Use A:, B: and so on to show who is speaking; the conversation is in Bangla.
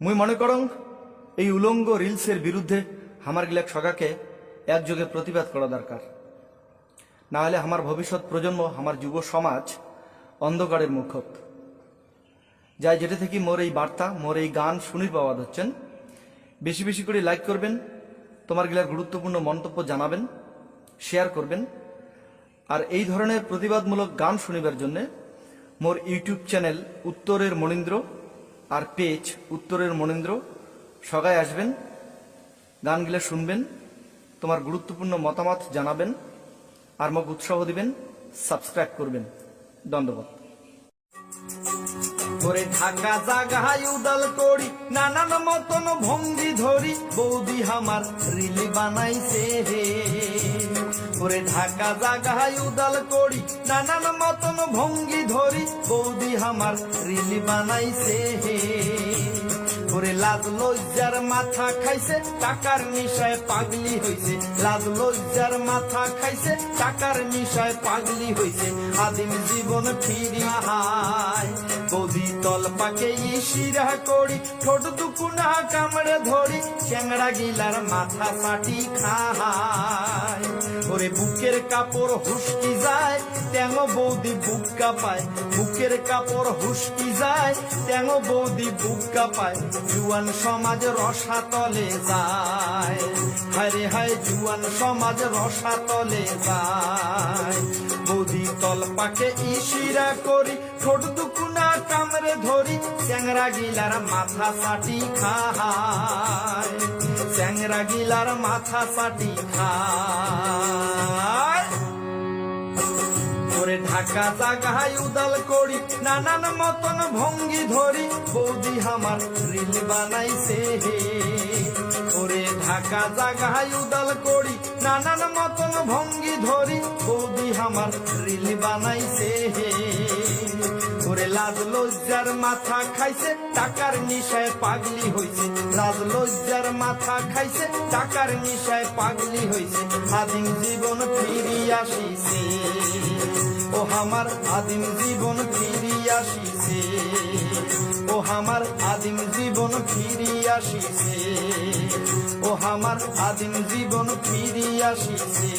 A: মুই মনে করং এই উলঙ্গ রিলসের বিরুদ্ধে আমার গিলাক সগাকে একযোগে প্রতিবাদ করা দরকার। না হলে আমার ভবিষ্যৎ প্রজন্ম, আমার যুব সমাজ অন্ধকারের মুখত যাই। যেটা থেকে মোর এই বার্তা, মোর এই গান শুনি পাওয়া হচ্ছেন, বেশি বেশি করে লাইক করবেন, তোমার গিলার গুরুত্বপূর্ণ মন্তব্য জানাবেন, শেয়ার করবেন। আর এই ধরনের প্রতিবাদমূলক গান শুনিবার জন্য মোর ইউটিউব চ্যানেল উত্তরের মনীন্দ্র আর পেজ উত্তরের মনীন্দ্র সগায় আসবেন, গানগুলো শুনবেন, তোমার গুরুত্বপূর্ণ মতামত জানাবেন আর মোক উৎসাহ দিবেন, সাবস্ক্রাইব করবেন। ধন্যবাদ।
B: করে ঢাকা জাগায় উদাল করি, নানান মতন ভঙ্গি ধরি, বৌদি আমার রিলি বানাইছে হে। করে ঢাকা জাগায় উদাল করি, নানান মতন ভঙ্গি ধরি, বৌদি আমার রিলি বানাইছে হে। ওরে লাজ লজ্জার মাথা খাইছে, টাকার নিশায় পাগলি হইছে। লাজ লজ্জার মাথা খাইছে, টাকার নিশায় পাগলি হইছে। আদিম জীবন ফিরিয়া হায়, বৌদি তল পাকে ইশিরা করি, ঠোঁট দুকুনা কামড়ে ধরি, চ্যাংড়া গিলার মাথা পাটি খায়। ওরে বুকের কাপড় হুসকি যায়, ট্যাঙো বৌদি বুক কাঁপায়। বুকের কাপড় হুসকি যায়, ট্যাঙো বৌদি বুক কাঁপায়। জুয়ান সমাজ রসাতলে যায়, হায় রে হায় জুয়ান সমাজ রসাতলে যায়। বৌদি তল পাকে ইশিরা করি, ঠোঁট দুকুনা কামড়ে ধরি, চ্যাংড়া গিলার মাথা পাটি খায়। চ্যাংড়া গিলার মাথা পাটি খায়। ওরে ঢাকা জাগায় উদাল করি, নানান মতন ভঙ্গি ধরি, বৌদি আমার রিল বানাইছে হে। ওরে ঢাকা জাগায় উদাল করি, নানান মতন ভঙ্গি ধরি, বৌদি আমার রিল বানাইছে হে। ওরে লাজ লজ্জার মাথা খাইছে, টাকার নিশায় পাগলি হইছে। লাজ লজ্জার মাথা খাইছে, টাকার নিশায় পাগলি হইছে। আদিম জীবন ফিরি আসিছে, ও আমার আদিম জীবন ফিরি আসিছে। ও আমার আদিম জীবন ফিরি আসিছে। ও আমার আদিম জীবন ফিরি আসিছে।